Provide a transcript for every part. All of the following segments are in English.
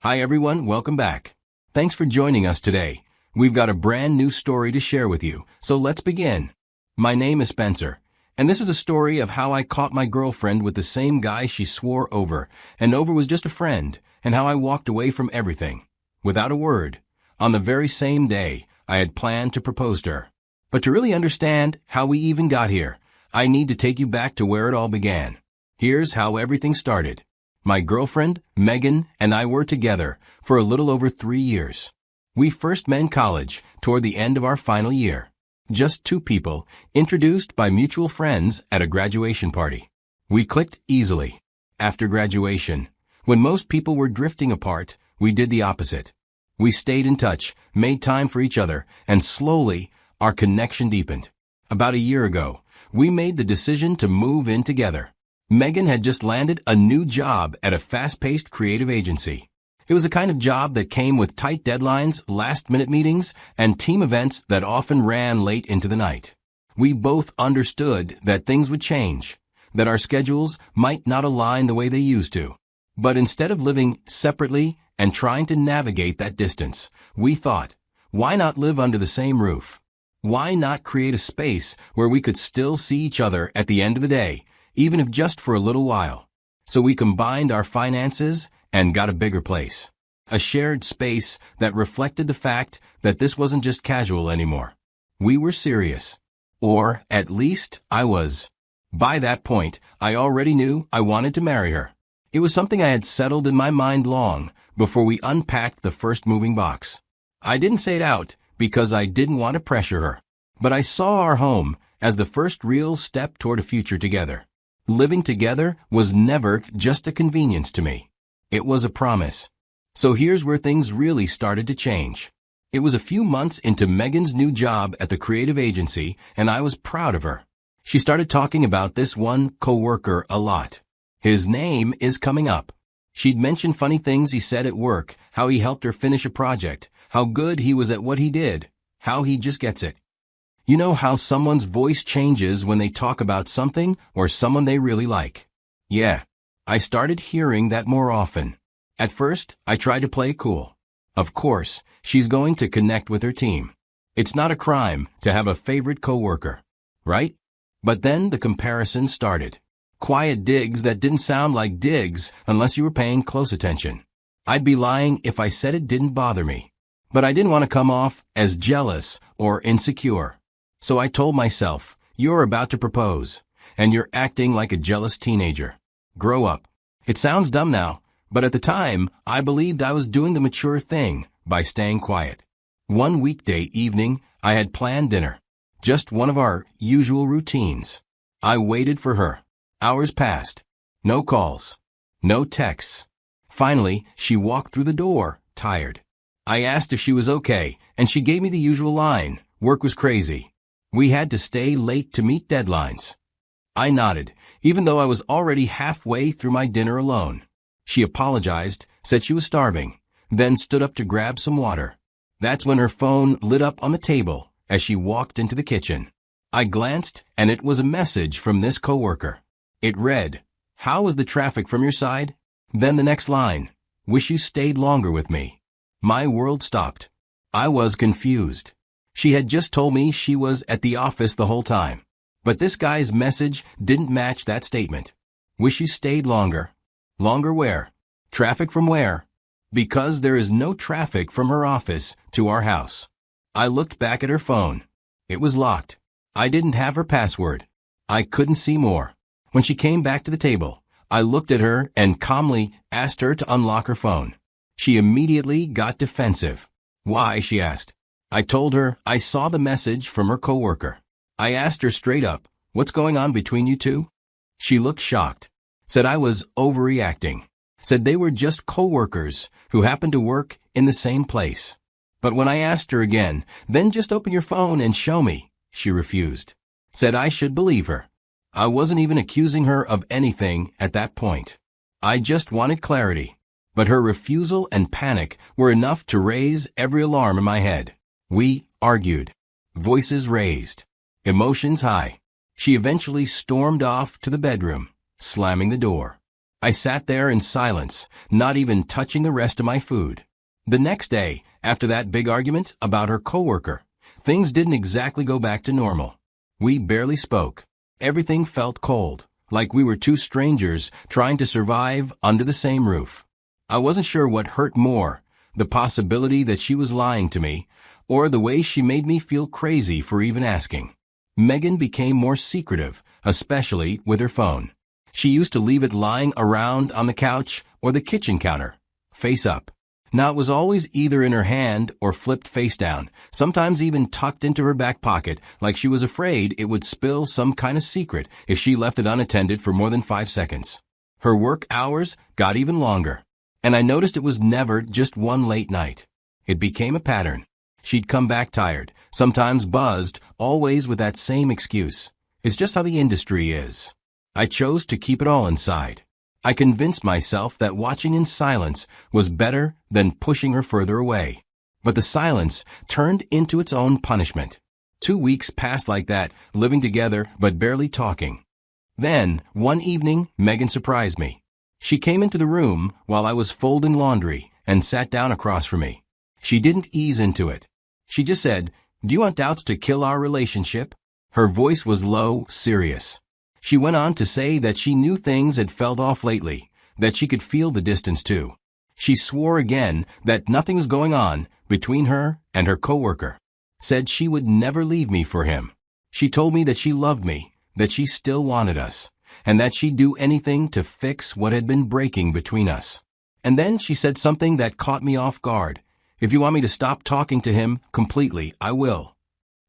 Hi everyone, welcome back. Thanks for joining us today. We've got a brand new story to share with you, so let's begin. My name is Spencer, and this is a story of how I caught my girlfriend with the same guy she swore over, and over was just a friend, and how I walked away from everything, without a word, on the very same day I had planned to propose to her. But to really understand how we even got here, I need to take you back to where it all began. Here's how everything started. My girlfriend, Megan, and I were together for a little over 3 years. We first met in college, toward the end of our final year. Just two people, introduced by mutual friends at a graduation party. We clicked easily. After graduation, when most people were drifting apart, we did the opposite. We stayed in touch, made time for each other, and slowly, our connection deepened. About a year ago, we made the decision to move in together. Megan had just landed a new job at a fast-paced creative agency. It was the kind of job that came with tight deadlines, last-minute meetings, and team events that often ran late into the night. We both understood that things would change, that our schedules might not align the way they used to. But instead of living separately and trying to navigate that distance, we thought, why not live under the same roof? Why not create a space where we could still see each other at the end of the day, even if just for a little while? So we combined our finances and got a bigger place. A shared space that reflected the fact that this wasn't just casual anymore. We were serious. Or, at least, I was. By that point, I already knew I wanted to marry her. It was something I had settled in my mind long before we unpacked the first moving box. I didn't say it out because I didn't want to pressure her. But I saw our home as the first real step toward a future together. Living together was never just a convenience to me. It was a promise. So here's where things really started to change. It was a few months into Megan's new job at the creative agency, and I was proud of her. She started talking about this one coworker a lot. His name is coming up. She'd mentioned funny things he said at work, how he helped her finish a project, how good he was at what he did, how he just gets it. You know how someone's voice changes when they talk about something or someone they really like? Yeah, I started hearing that more often. At first, I tried to play it cool. Of course, she's going to connect with her team. It's not a crime to have a favorite coworker, right? But then the comparison started. Quiet digs that didn't sound like digs unless you were paying close attention. I'd be lying if I said it didn't bother me. But I didn't want to come off as jealous or insecure. So I told myself, you're about to propose, and you're acting like a jealous teenager. Grow up. It sounds dumb now, but at the time, I believed I was doing the mature thing by staying quiet. One weekday evening, I had planned dinner. Just one of our usual routines. I waited for her. Hours passed. No calls. No texts. Finally, she walked through the door, tired. I asked if she was okay, and she gave me the usual line, work was crazy. We had to stay late to meet deadlines. I nodded, even though I was already halfway through my dinner alone. She apologized, said she was starving, then stood up to grab some water. That's when her phone lit up on the table as she walked into the kitchen. I glanced, and it was a message from this coworker. It read, "How was the traffic from your side?" Then the next line, "Wish you stayed longer with me." My world stopped. I was confused. She had just told me she was at the office the whole time. But this guy's message didn't match that statement. Wish you stayed longer. Longer where? Traffic from where? Because there is no traffic from her office to our house. I looked back at her phone. It was locked. I didn't have her password. I couldn't see more. When she came back to the table, I looked at her and calmly asked her to unlock her phone. She immediately got defensive. Why, she asked. I told her I saw the message from her coworker. I asked her straight up, what's going on between you two? She looked shocked. Said I was overreacting. Said they were just coworkers who happened to work in the same place. But when I asked her again, then just open your phone and show me, she refused. Said I should believe her. I wasn't even accusing her of anything at that point. I just wanted clarity. But her refusal and panic were enough to raise every alarm in my head. We argued. Voices raised. Emotions high. She eventually stormed off to the bedroom, slamming the door. I sat there in silence, not even touching the rest of my food. The next day, after that big argument about her coworker, things didn't exactly go back to normal. We barely spoke. Everything felt cold, like we were two strangers trying to survive under the same roof. I wasn't sure what hurt more, the possibility that she was lying to me, or the way she made me feel crazy for even asking. Megan became more secretive, especially with her phone. She used to leave it lying around on the couch or the kitchen counter, face up. Now it was always either in her hand or flipped face down, sometimes even tucked into her back pocket, like she was afraid it would spill some kind of secret if she left it unattended for more than 5 seconds. Her work hours got even longer, and I noticed it was never just one late night. It became a pattern. She'd come back tired, sometimes buzzed, always with that same excuse. It's just how the industry is. I chose to keep it all inside. I convinced myself that watching in silence was better than pushing her further away. But the silence turned into its own punishment. 2 weeks passed like that, living together but barely talking. Then, one evening, Megan surprised me. She came into the room while I was folding laundry and sat down across from me. She didn't ease into it. She just said, "Do you want doubts to kill our relationship?" Her voice was low, serious. She went on to say that she knew things had felt off lately, that she could feel the distance too. She swore again that nothing was going on between her and her coworker. Said she would never leave me for him. She told me that she loved me, that she still wanted us, and that she'd do anything to fix what had been breaking between us. And then she said something that caught me off guard. "If you want me to stop talking to him completely, I will."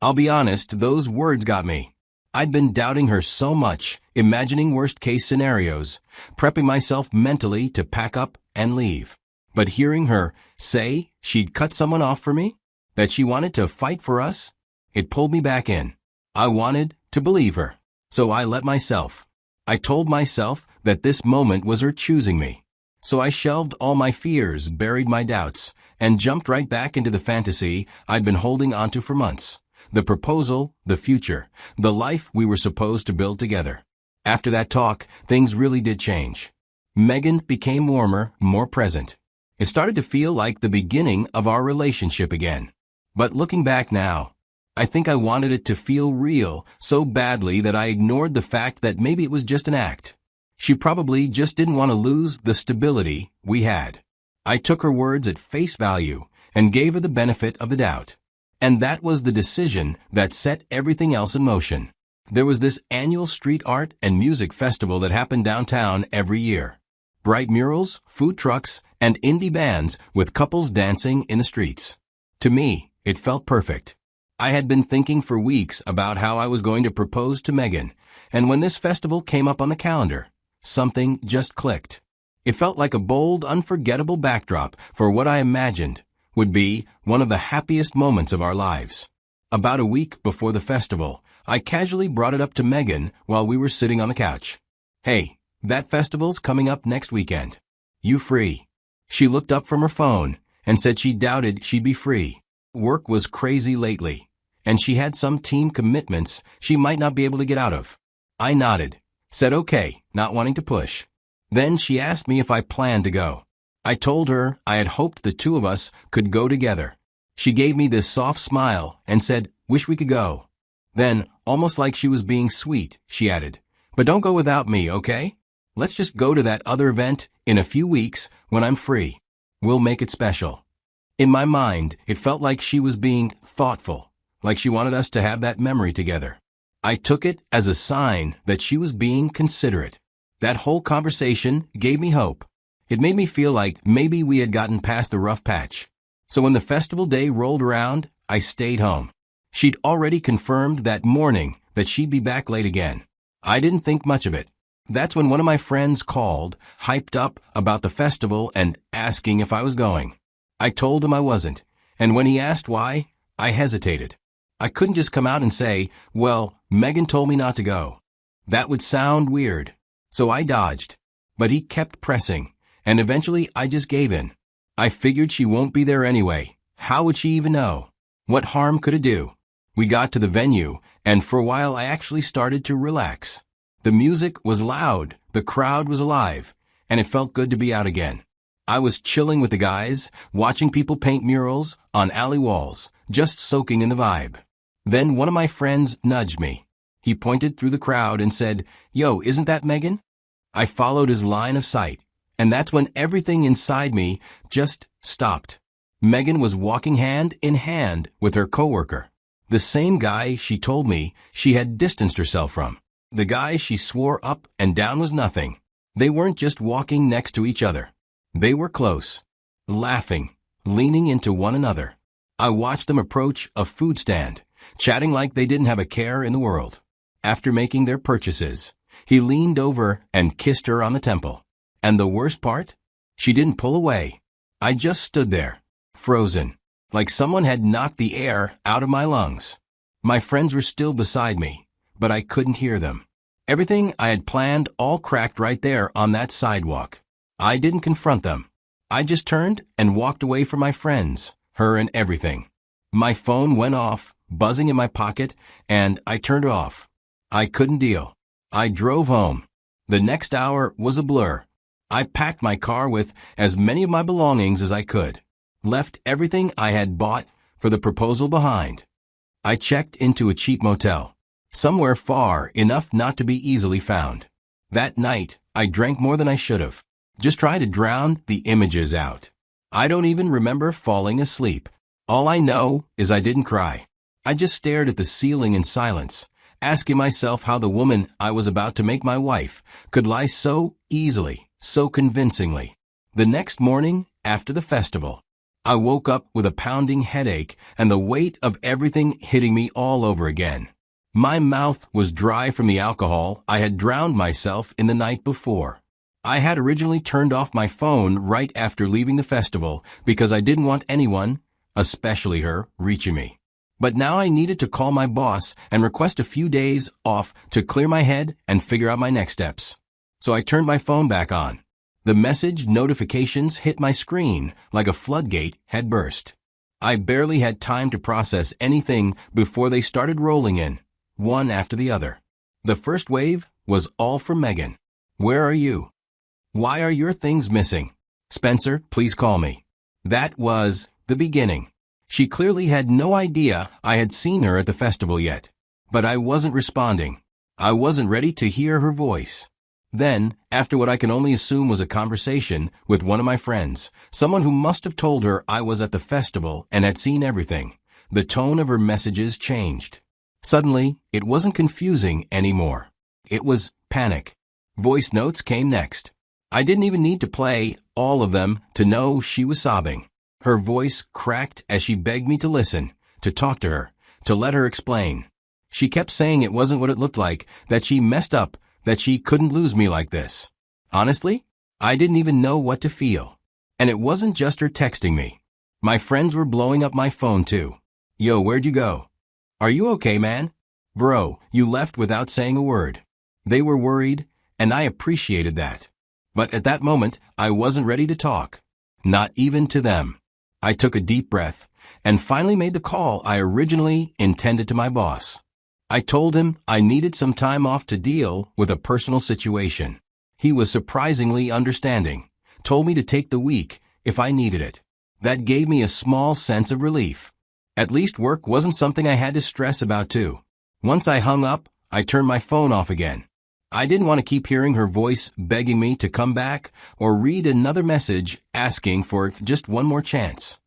I'll be honest, those words got me. I'd been doubting her so much, imagining worst-case scenarios, prepping myself mentally to pack up and leave. But hearing her say she'd cut someone off for me, that she wanted to fight for us, it pulled me back in. I wanted to believe her, so I let myself. I told myself that this moment was her choosing me. So I shelved all my fears, buried my doubts, and jumped right back into the fantasy I'd been holding onto for months. The proposal, the future, the life we were supposed to build together. After that talk, things really did change. Megan became warmer, more present. It started to feel like the beginning of our relationship again. But looking back now, I think I wanted it to feel real so badly that I ignored the fact that maybe it was just an act. She probably just didn't want to lose the stability we had. I took her words at face value and gave her the benefit of the doubt. And that was the decision that set everything else in motion. There was this annual street art and music festival that happened downtown every year. Bright murals, food trucks, and indie bands with couples dancing in the streets. To me, it felt perfect. I had been thinking for weeks about how I was going to propose to Megan, and when this festival came up on the calendar, something just clicked. It felt like a bold, unforgettable backdrop for what I imagined would be one of the happiest moments of our lives. About a week before the festival, I casually brought it up to Megan while we were sitting on the couch. "Hey, that festival's coming up next weekend. You free?" She looked up from her phone and said she doubted she'd be free. Work was crazy lately, and she had some team commitments she might not be able to get out of. I nodded, said okay, not wanting to push. Then she asked me if I planned to go. I told her I had hoped the two of us could go together. She gave me this soft smile and said, "Wish we could go." Then, almost like she was being sweet, she added, "But don't go without me, okay? Let's just go to that other event in a few weeks when I'm free. We'll make it special." In my mind, it felt like she was being thoughtful, like she wanted us to have that memory together. I took it as a sign that she was being considerate. That whole conversation gave me hope. It made me feel like maybe we had gotten past the rough patch. So when the festival day rolled around, I stayed home. She'd already confirmed that morning that she'd be back late again. I didn't think much of it. That's when one of my friends called, hyped up about the festival and asking if I was going. I told him I wasn't, and when he asked why, I hesitated. I couldn't just come out and say, "Well, Megan told me not to go." That would sound weird. So I dodged. But he kept pressing, and eventually I just gave in. I figured she won't be there anyway. How would she even know? What harm could it do? We got to the venue, and for a while I actually started to relax. The music was loud, the crowd was alive, and it felt good to be out again. I was chilling with the guys, watching people paint murals on alley walls, just soaking in the vibe. Then one of my friends nudged me. He pointed through the crowd and said, "Yo, isn't that Megan?" I followed his line of sight, and that's when everything inside me just stopped. Megan was walking hand in hand with her coworker. The same guy she told me she had distanced herself from. The guy she swore up and down was nothing. They weren't just walking next to each other. They were close, laughing, leaning into one another. I watched them approach a food stand, chatting like they didn't have a care in the world. After making their purchases, he leaned over and kissed her on the temple. And the worst part? She didn't pull away. I just stood there, frozen, like someone had knocked the air out of my lungs. My friends were still beside me, but I couldn't hear them. Everything I had planned all cracked right there on that sidewalk. I didn't confront them. I just turned and walked away from my friends, her and everything. My phone went off, buzzing in my pocket, and I turned it off. I couldn't deal. I drove home. The next hour was a blur. I packed my car with as many of my belongings as I could, left everything I had bought for the proposal behind. I checked into a cheap motel, somewhere far enough not to be easily found. That night, I drank more than I should have. Just try to drown the images out. I don't even remember falling asleep. All I know is I didn't cry. I just stared at the ceiling in silence, asking myself how the woman I was about to make my wife could lie so easily, so convincingly. The next morning, after the festival, I woke up with a pounding headache and the weight of everything hitting me all over again. My mouth was dry from the alcohol I had drowned myself in the night before. I had originally turned off my phone right after leaving the festival because I didn't want anyone, especially her, reaching me. But now I needed to call my boss and request a few days off to clear my head and figure out my next steps. So I turned my phone back on. The message notifications hit my screen like a floodgate had burst. I barely had time to process anything before they started rolling in, one after the other. The first wave was all from Megan. "Where are you? Why are your things missing? Spencer, please call me." That was the beginning. She clearly had no idea I had seen her at the festival yet. But I wasn't responding. I wasn't ready to hear her voice. Then, after what I can only assume was a conversation with one of my friends, someone who must have told her I was at the festival and had seen everything, the tone of her messages changed. Suddenly, it wasn't confusing anymore. It was panic. Voice notes came next. I didn't even need to play all of them to know she was sobbing. Her voice cracked as she begged me to listen, to talk to her, to let her explain. She kept saying it wasn't what it looked like, that she messed up, that she couldn't lose me like this. Honestly, I didn't even know what to feel. And it wasn't just her texting me. My friends were blowing up my phone too. "Yo, where'd you go? Are you okay, man? Bro, you left without saying a word." They were worried, and I appreciated that. But at that moment, I wasn't ready to talk. Not even to them. I took a deep breath and finally made the call I originally intended to my boss. I told him I needed some time off to deal with a personal situation. He was surprisingly understanding, told me to take the week if I needed it. That gave me a small sense of relief. At least work wasn't something I had to stress about too. Once I hung up, I turned my phone off again. I didn't want to keep hearing her voice begging me to come back or read another message asking for just one more chance.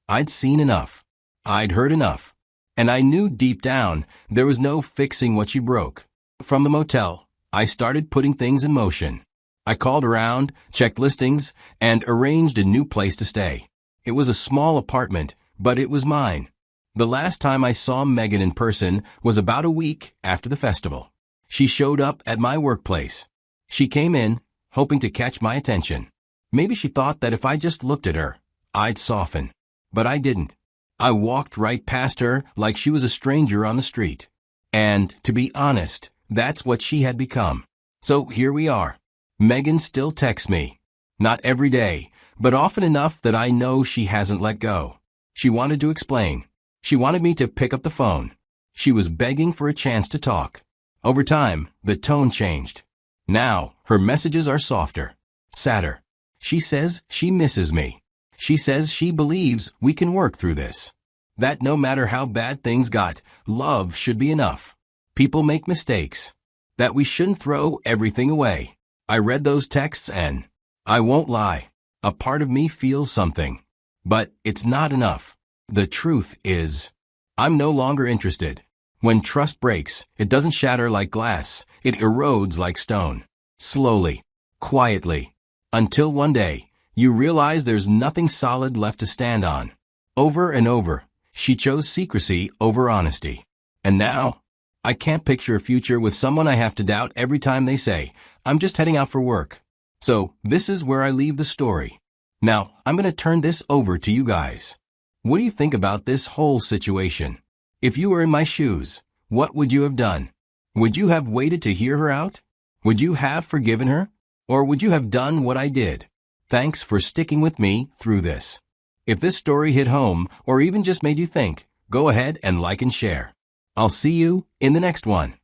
I'd seen enough. I'd heard enough. And I knew deep down there was no fixing what she broke. From the motel, I started putting things in motion. I called around, checked listings, and arranged a new place to stay. It was a small apartment, but it was mine. The last time I saw Megan in person was about a week after the festival. She showed up at my workplace. She came in, hoping to catch my attention. Maybe she thought that if I just looked at her, I'd soften. But I didn't. I walked right past her like she was a stranger on the street. And, to be honest, that's what she had become. So here we are. Megan still texts me. Not every day, but often enough that I know she hasn't let go. She wanted to explain. She wanted me to pick up the phone. She was begging for a chance to talk. Over time, the tone changed. Now, her messages are softer. Sadder. She says she misses me. She says she believes we can work through this. That no matter how bad things got, love should be enough. People make mistakes. That we shouldn't throw everything away. I read those texts and, I won't lie, a part of me feels something. But it's not enough. The truth is, I'm no longer interested. When trust breaks, it doesn't shatter like glass, it erodes like stone. Slowly, quietly, until one day, you realize there's nothing solid left to stand on. Over and over, she chose secrecy over honesty. And now, I can't picture a future with someone I have to doubt every time they say, I'm just heading out for work. So, this is where I leave the story. Now, I'm going to turn this over to you guys. What do you think about this whole situation? If you were in my shoes, what would you have done? Would you have waited to hear her out? Would you have forgiven her? Or would you have done what I did? Thanks for sticking with me through this. If this story hit home, or even just made you think, go ahead and like and share. I'll see you in the next one.